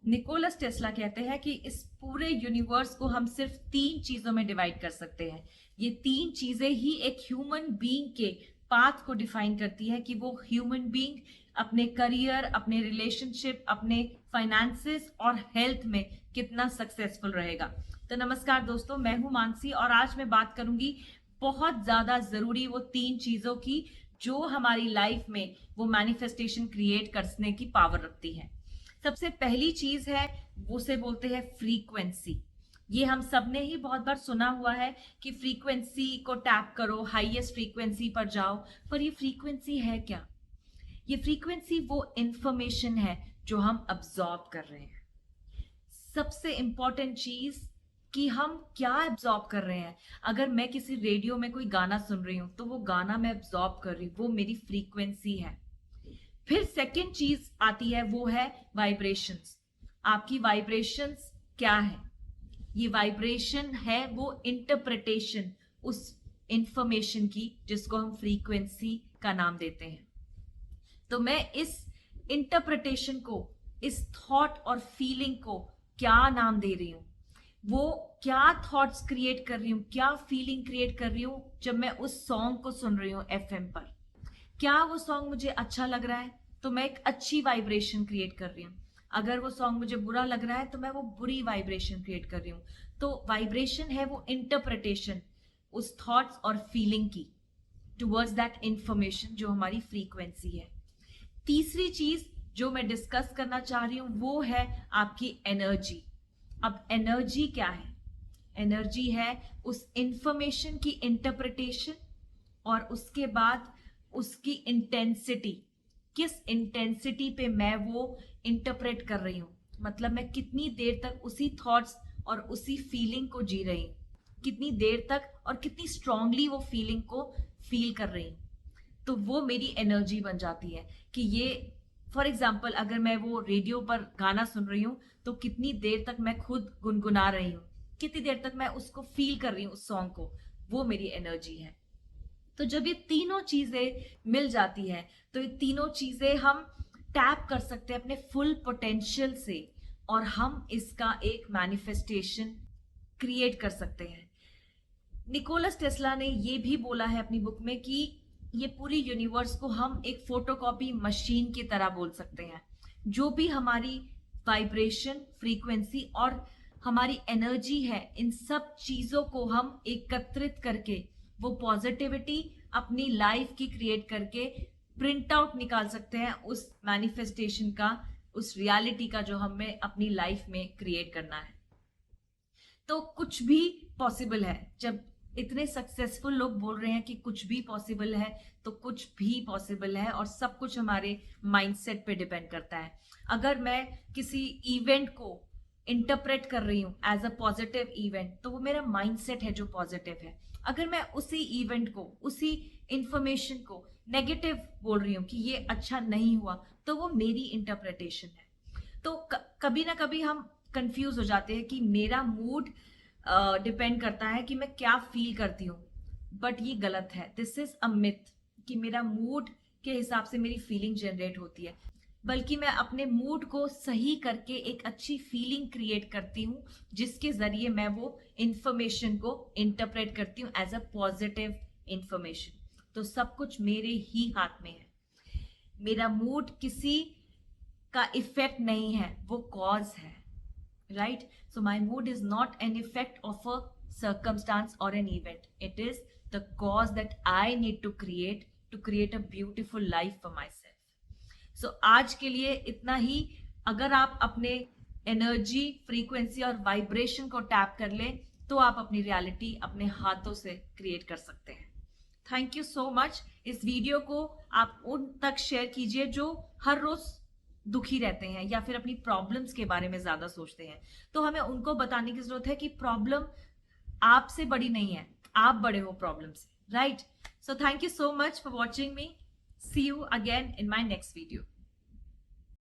Nicholas Tesla कहते हैं कि इस पूरे यूनिवर्स को हम सिर्फ 3 चीजों में डिवाइड कर सकते हैं। ये 3 चीजें ही एक ह्यूमन बीइंग के पाथ को डिफाइन करती है कि वो ह्यूमन बीइंग अपने करियर, अपने रिलेशनशिप, अपने फाइनेंसेस और हेल्थ में कितना सक्सेसफुल रहेगा। तो नमस्कार दोस्तों, मैं हूं मानसी और आज मैं बात करूंगी बहुत ज्यादा जरूरी वो 3 चीजों की जो हमारी लाइफ में वो मैनिफेस्टेशन क्रिएट करने की पावर रखती है। सबसे पहली चीज है, उसे बोलते हैं फ्रीक्वेंसी। ये हम सब ने ही बहुत बार सुना हुआ है कि फ्रीक्वेंसी को टैप करो, हाईएस्ट फ्रीक्वेंसी पर जाओ। पर ये फ्रीक्वेंसी है क्या? ये फ्रीक्वेंसी वो इंफॉर्मेशन है जो हम अब्सॉर्ब कर रहे हैं। सबसे इंपॉर्टेंट चीज कि हम क्या एब्जॉर्ब कर रहे हैं। अगर मैं किसी रेडियो में कोई गाना सुन रही हूं तो वो गाना मैं एब्जॉर्ब कर रही हूं, वो मेरी फ्रीक्वेंसी है। फिर सेकेंड चीज आती है, वो है वाइब्रेशंस। आपकी वाइब्रेशंस क्या है? ये वाइब्रेशन है वो इंटरप्रिटेशन उस इंफॉर्मेशन की जिसको हम फ्रीक्वेंसी का नाम देते हैं। तो मैं इस इंटरप्रिटेशन को, इस थॉट और फीलिंग को क्या नाम दे रही हूं, वो क्या थॉट्स क्रिएट कर रही हूं, क्या फीलिंग क्रिएट कर रही हूं जब मैं उस सॉन्ग को सुन रही हूं एफएम पर। क्या वो सॉन्ग मुझे अच्छा लग रहा है तो मैं एक अच्छी वाइब्रेशन क्रिएट कर रही हूँ। अगर वो सॉन्ग मुझे बुरा लग रहा है तो मैं वो बुरी वाइब्रेशन क्रिएट कर रही हूँ। तो वाइब्रेशन है वो इंटरप्रिटेशन उस थॉट्स और फीलिंग की टुवर्ड्स दैट इंफॉर्मेशन जो हमारी फ्रीक्वेंसी है। तीसरी चीज जो मैं डिस्कस करना चाह रही हूँ वो है आपकी एनर्जी। अब एनर्जी क्या है? एनर्जी है उस इंफॉर्मेशन की इंटरप्रिटेशन और उसके बाद उसकी इंटेंसिटी, किस इंटेंसिटी पे मैं वो इंटरप्रेट कर रही हूँ। मतलब मैं कितनी देर तक उसी थॉट्स और उसी फीलिंग को जी रही हूँ, कितनी देर तक और कितनी स्ट्रांगली वो फीलिंग को फील कर रही हूँ। तो वो मेरी एनर्जी बन जाती है कि ये, फॉर एग्जाम्पल अगर मैं वो रेडियो पर गाना सुन रही हूँ तो कितनी देर तक मैं खुद गुनगुना रही हूँ, कितनी देर तक मैं उसको फील कर रही हूँ उस सॉन्ग को, वो मेरी एनर्जी है। तो जब ये तीनों चीजें मिल जाती है तो ये तीनों चीजें हम टैप कर सकते हैं अपने फुल पोटेंशियल से और हम इसका एक मैनिफेस्टेशन क्रिएट कर सकते हैं। निकोलस टेस्ला ने ये भी बोला है अपनी बुक में कि ये पूरी यूनिवर्स को हम एक फोटोकॉपी मशीन की तरह बोल सकते हैं। जो भी हमारी वाइब्रेशन, फ्रीक्वेंसी और हमारी एनर्जी है, इन सब चीजों को हम एकत्रित करके वो पॉजिटिविटी अपनी लाइफ की क्रिएट करके प्रिंट आउट निकाल सकते हैं उस मैनिफेस्टेशन का, उस रियलिटी का जो हमें अपनी लाइफ में क्रिएट करना है। तो कुछ भी पॉसिबल है। जब इतने सक्सेसफुल लोग बोल रहे हैं कि कुछ भी पॉसिबल है, तो कुछ भी पॉसिबल है और सब कुछ हमारे माइंडसेट पे डिपेंड करता है। अगर मैं किसी इवेंट को इंटरप्रेट कर रही हूँ एज अ पॉजिटिव इवेंट तो वो मेरा माइंडसेट है जो पॉजिटिव है। अगर मैं उसी इवेंट को, उसी इंफॉर्मेशन को नेगेटिव बोल रही हूँ कि ये अच्छा नहीं हुआ, तो वो मेरी इंटरप्रिटेशन है। तो कभी ना कभी हम कंफ्यूज हो जाते हैं कि मेरा मूड डिपेंड करता है कि मैं क्या फील करती हूँ, बट ये गलत है। दिस इज अ मिथ कि मेरा मूड के हिसाब से मेरी फीलिंग जनरेट होती है, बल्कि मैं अपने मूड को सही करके एक अच्छी फीलिंग क्रिएट करती हूँ जिसके जरिए मैं वो इंफॉर्मेशन को इंटरप्रेट करती हूँ एज अ पॉजिटिव इंफॉर्मेशन। तो सब कुछ मेरे ही हाथ में है। मेरा मूड किसी का इफेक्ट नहीं है, वो कॉज है, right? So my mood is not an effect of a circumstance or an event. It is the cause that I need to create a beautiful life for myself. सो आज के लिए इतना ही। अगर आप अपने एनर्जी, फ्रीक्वेंसी और vibration को tap कर लें तो आप अपनी रियलिटी अपने हाथों से क्रिएट कर सकते हैं। Thank you so much. इस वीडियो को आप उन तक शेयर कीजिए जो हर रोज दुखी रहते हैं या फिर अपनी प्रॉब्लम्स के बारे में ज्यादा सोचते हैं। तो हमें उनको बताने की जरूरत है कि प्रॉब्लम आपसे बड़ी नहीं है, आप बड़े हो प्रॉब्लम से, right? So thank you so much for watching me. See you again in my next video.